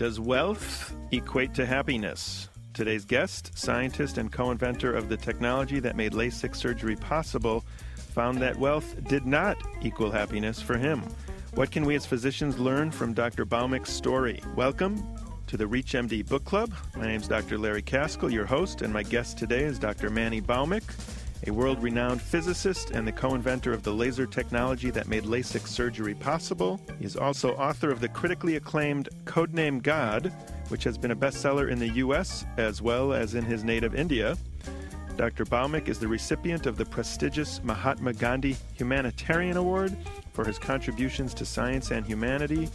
Does wealth equate to happiness? Today's guest, scientist and co-inventor of the technology that made Lasik surgery possible, found that wealth did not equal happiness for him. What can we as physicians learn from Dr. Bhaumik's story? Welcome to the ReachMD Book Club. My name is Dr. Larry Kaskel, your host, and my guest today is Dr. Manny Bhaumik, a world-renowned physicist and the co-inventor of the laser technology that made Lasik surgery possible. He is also author of the critically acclaimed Codename God, which has been a bestseller in the U.S. as well as in his native India. Dr. Bhaumik is the recipient of the prestigious Mahatma Gandhi Humanitarian Award for his contributions to science and humanity,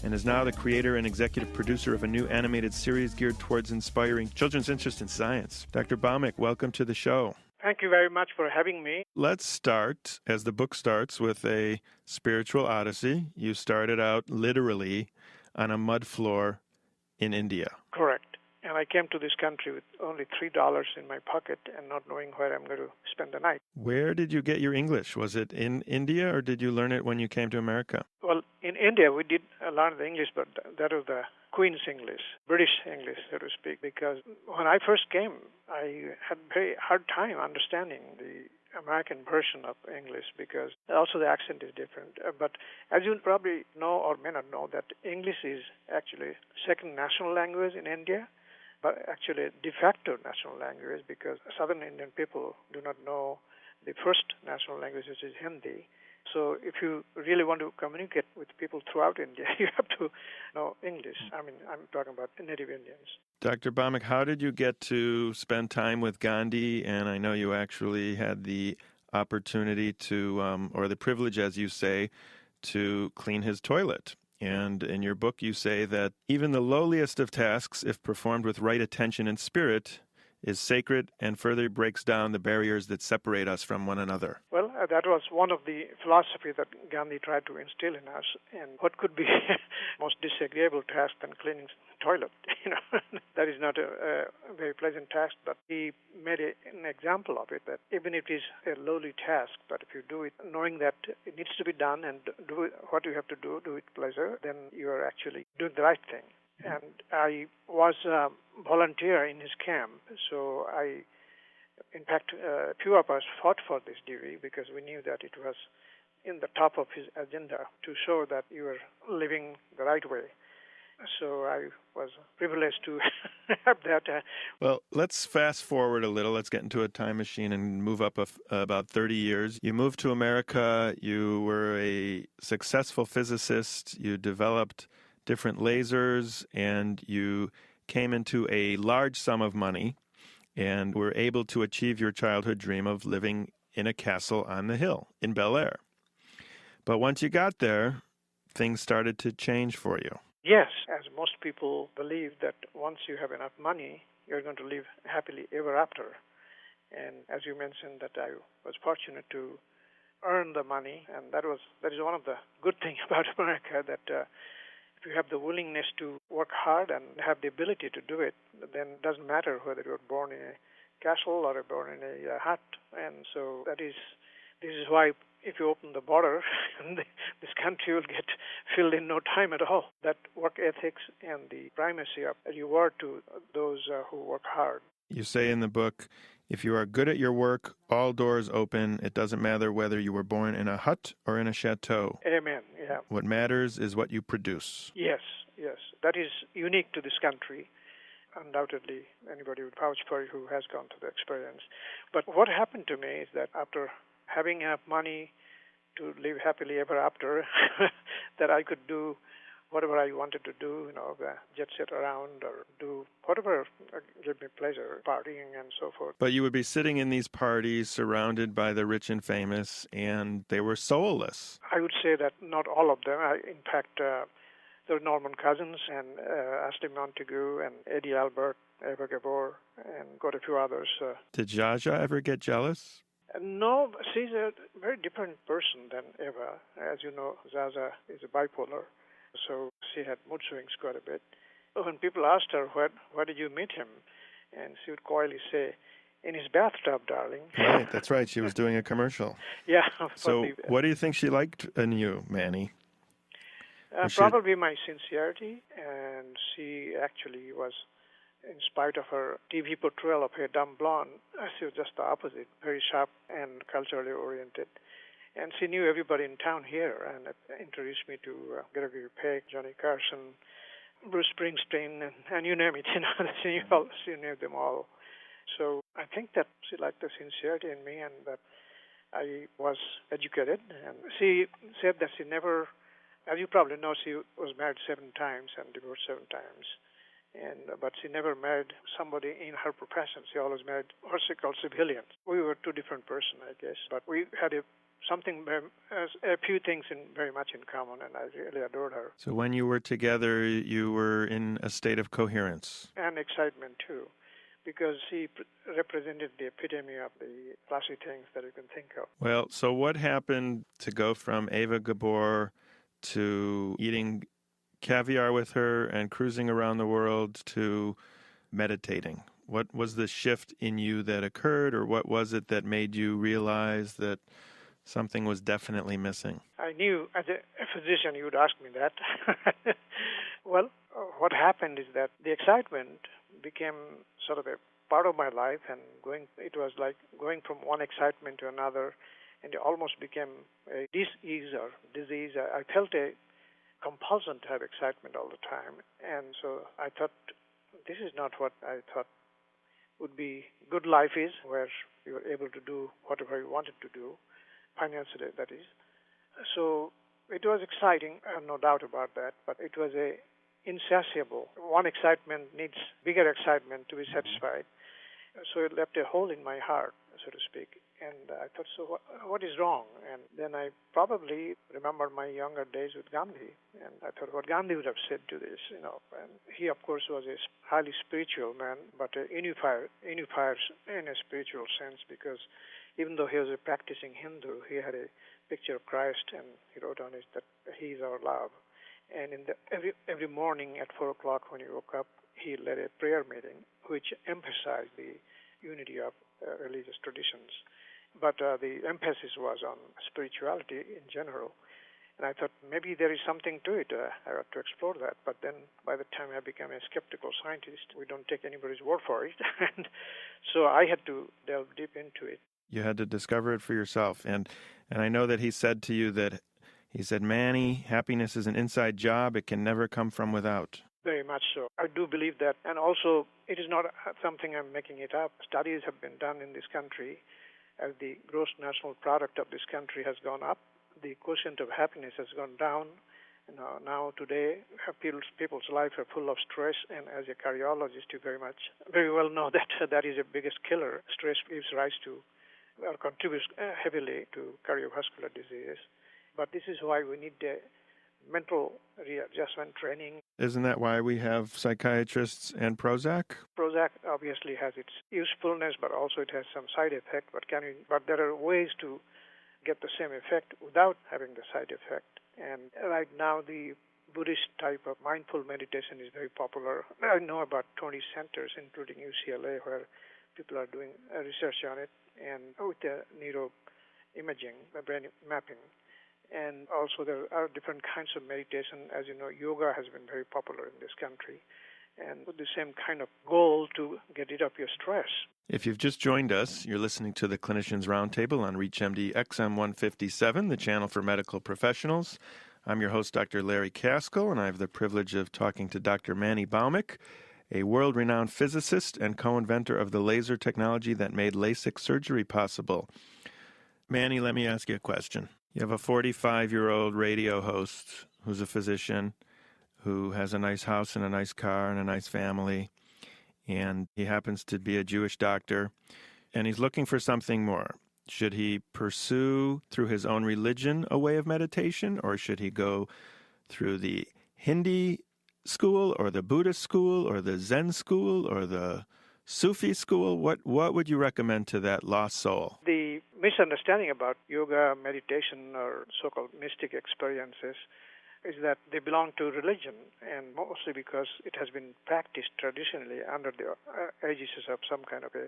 and is now the creator and executive producer of a new animated series geared towards inspiring children's interest in science. Dr. Bhaumik, welcome to the show. Thank you very much for having me. Let's start, as the book starts, with a spiritual odyssey. You started out literally on a mud floor in India. Correct. And I came to this country with only $3 in my pocket and not knowing where I'm going to spend the night. Where did you get your English? Was it in India, or did you learn it when you came to America? Well, in India, we did learn the English, but that was the Queen's English, British English, so to speak, because when I first came, I had a very hard time understanding the American version of English because also the accent is different. But as you probably know or may not know, that English is actually second national language in India, but actually a de facto national language because southern Indian people do not know the first national language, which is Hindi. So if you really want to communicate with people throughout India, you have to know English. I mean, I'm talking about native Indians. Dr. Bhaumik, how did you get to spend time with Gandhi? And I know you actually had the opportunity to, or the privilege, as you say, to clean his toilet. And in your book, you say that even the lowliest of tasks, if performed with right attention and spirit, is sacred and further breaks down the barriers that separate us from one another. Well, that was one of the philosophy that Gandhi tried to instill in us. And what could be most disagreeable task than cleaning toilet? That is not a very pleasant task, but he made an example of it, that even if it is a lowly task, but if you do it knowing that it needs to be done and do it, what you have to do it pleasure, then you are actually doing the right thing. And I was a volunteer in his camp, so in fact, a few of us fought for this duty because we knew that it was in the top of his agenda to show that you were living the right way. So I was privileged to have that. Well, let's fast forward a little. Let's get into a time machine and move up about 30 years. You moved to America. You were a successful physicist. You developed different lasers, and you came into a large sum of money and were able to achieve your childhood dream of living in a castle on the hill in Bel Air. But once you got there, things started to change for you. Yes, as most people believe that once you have enough money, you're going to live happily ever after. And as you mentioned, that I was fortunate to earn the money, and that is one of the good things about America, that if you have the willingness to work hard and have the ability to do it, then it doesn't matter whether you're born in a castle or born in a hut. And so this is why if you open the border, this country will get filled in no time at all. That work ethics and the primacy of reward to those who work hard. You say in the book, if you are good at your work, all doors open. It doesn't matter whether you were born in a hut or in a chateau. Amen, yeah. What matters is what you produce. Yes. That is unique to this country. Undoubtedly, anybody would vouch for it who has gone through the experience. But what happened to me is that after having enough money to live happily ever after, that I could do whatever I wanted to do, jet set around or do whatever gave me pleasure, partying and so forth. But you would be sitting in these parties surrounded by the rich and famous, and they were soulless. I would say that not all of them. In fact, there were Norman Cousins and Ashley Montague and Eddie Albert, Eva Gabor, and got a few others. Did Jaja ever get jealous? No, she's a very different person than Eva. As you know, Zaza is a bipolar. So she had mood swings quite a bit. When people asked her, where did you meet him? And she would coyly say, in his bathtub, darling. Right, that's right. She was doing a commercial. Yeah. So what do you think she liked in you, Manny? Probably my sincerity, and she actually was, in spite of her TV portrayal of a dumb blonde, she was just the opposite, very sharp and culturally oriented. And she knew everybody in town here, and introduced me to Gregory Peck, Johnny Carson, Bruce Springsteen, and you name it. She knew them all. So I think that she liked the sincerity in me, and that I was educated. And she said that she never, as you probably know, she was married 7 times and divorced 7 times. But she never married somebody in her profession. She always married what she called civilians. We were 2 different persons, I guess. But we had a few things very much in common, and I really adored her. So when you were together, you were in a state of coherence. And excitement, too, because she represented the epitome of the classy things that you can think of. Well, so what happened to go from Eva Gabor to eating caviar with her and cruising around the world to meditating? What was the shift in you that occurred, or what was it that made you realize that something was definitely missing? I knew, as a physician, you would ask me that. Well, what happened is that the excitement became sort of a part of my life, and it was like going from one excitement to another, and it almost became a disease. I felt a compulsion to have excitement all the time, and so I thought, this is not what I thought would be good life is, where you were able to do whatever you wanted to do, financially, that is. So it was exciting, no doubt about that, but it was insatiable. One excitement needs bigger excitement to be satisfied. So it left a hole in my heart, so to speak. And I thought, so what is wrong? And then I probably remembered my younger days with Gandhi, and I thought what Gandhi would have said to this, And he, of course, was a highly spiritual man, but a unifier in a spiritual sense, because even though he was a practicing Hindu, he had a picture of Christ, and he wrote on it that he is our love. And every morning at 4 o'clock when he woke up, he led a prayer meeting which emphasized the unity of religious traditions. But the emphasis was on spirituality in general. And I thought maybe there is something to it. I ought to explore that. But then by the time I became a skeptical scientist, we don't take anybody's word for it. And so I had to delve deep into it. You had to discover it for yourself. And I know that he said to you that, he said, Manny, happiness is an inside job. It can never come from without. Very much so. I do believe that. And also, it is not something I'm making it up. Studies have been done in this country. As the gross national product of this country has gone up, the quotient of happiness has gone down. Now today, people's lives are full of stress, and as a cardiologist, you very well know that is the biggest killer. Stress gives rise to, or contributes heavily to cardiovascular disease. But this is why we need mental readjustment training. Isn't that why we have psychiatrists and Prozac? Prozac obviously has its usefulness, but also it has some side effect. But there are ways to get the same effect without having the side effect. And right now, the Buddhist type of mindful meditation is very popular. I know about 20 centers, including UCLA, where people are doing research on it, and with the neuroimaging, the brain mapping. And also there are different kinds of meditation. As you know, yoga has been very popular in this country, and with the same kind of goal to get rid of your stress. If you've just joined us, you're listening to the Clinicians Roundtable on ReachMD XM 157, the channel for medical professionals. I'm your host, Dr. Larry Kaskel, and I have the privilege of talking to Dr. Manny Bhaumik, a world-renowned physicist and co-inventor of the laser technology that made LASIK surgery possible. Manny, let me ask you a question. You have a 45-year-old radio host who's a physician, who has a nice house and a nice car and a nice family, and he happens to be a Jewish doctor, and he's looking for something more. Should he pursue through his own religion a way of meditation, or should he go through the Hindi school or the Buddhist school or the Zen school or the Sufi school? What would you recommend to that lost soul? The misunderstanding about yoga, meditation, or so-called mystic experiences is that they belong to religion, and mostly because it has been practiced traditionally under the aegis of some kind of a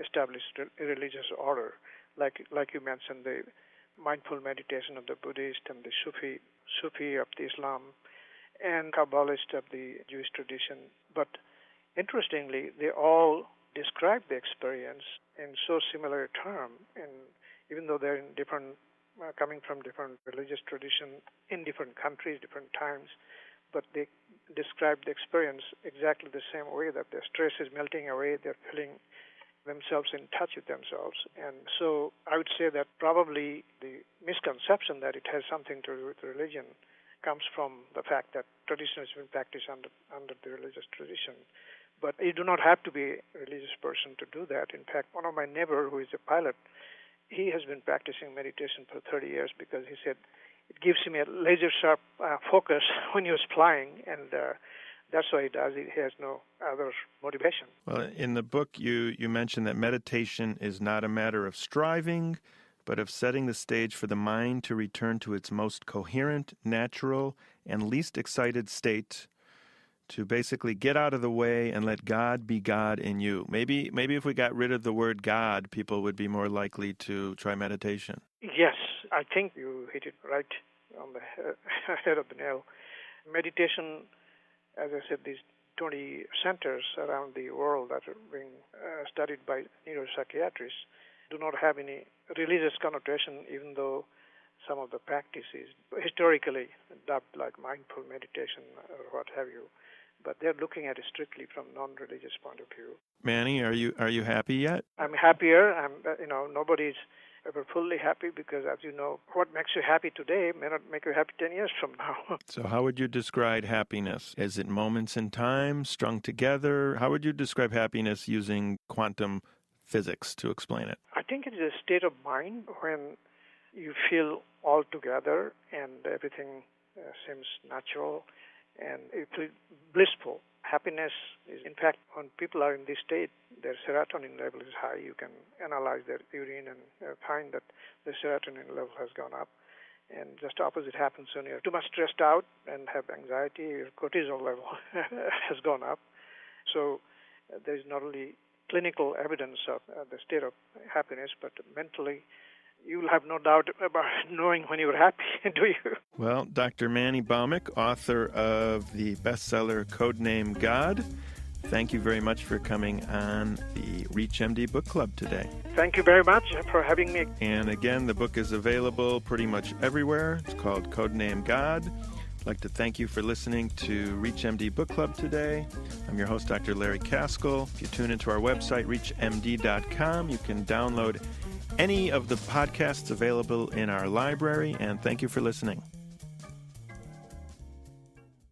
established religious order. Like you mentioned, the mindful meditation of the Buddhist and the Sufi of the Islam and Kabbalist of the Jewish tradition. But interestingly, they all describe the experience in so similar a term, and even though they're in different, coming from different religious tradition in different countries, different times, but they describe the experience exactly the same way, that their stress is melting away, they're feeling themselves in touch with themselves. And so I would say that probably the misconception that it has something to do with religion comes from the fact that tradition has been practiced under the religious tradition. But you do not have to be a religious person to do that. In fact, one of my neighbor who is a pilot, he has been practicing meditation for 30 years because he said it gives him a laser-sharp focus when he was flying, and that's why he does it. He has no other motivation. Well, in the book, you mentioned that meditation is not a matter of striving, but of setting the stage for the mind to return to its most coherent, natural, and least excited state, to basically get out of the way and let God be God in you. Maybe if we got rid of the word God, people would be more likely to try meditation. Yes, I think you hit it right on the head of the nail. Meditation, as I said, these 20 centers around the world that are being studied by neuropsychiatrists do not have any religious connotation, even though some of the practice is historically dubbed like mindful meditation or what have you. But they're looking at it strictly from non-religious point of view. Manny, are you happy yet? I'm happier. Nobody's ever fully happy because, as you know, what makes you happy today may not make you happy 10 years from now. So how would you describe happiness? Is it moments in time strung together? How would you describe happiness using quantum physics to explain it? I think it is a state of mind when you feel all together and everything seems natural and you feel blissful. Happiness is, in fact, when people are in this state, their serotonin level is high. You can analyze their urine and find that the serotonin level has gone up. And just the opposite happens when you're too much stressed out and have anxiety. Your cortisol level has gone up. So there's not only clinical evidence of the state of happiness, but mentally, you'll have no doubt about knowing when you're happy, do you? Well, Dr. Manny Bhaumik, author of the bestseller Codename God, thank you very much for coming on the ReachMD Book Club today. Thank you very much for having me. And again, the book is available pretty much everywhere. It's called Codename God. I'd like to thank you for listening to ReachMD Book Club today. I'm your host, Dr. Larry Kaskel. If you tune into our website, reachmd.com, you can download any of the podcasts available in our library, and thank you for listening.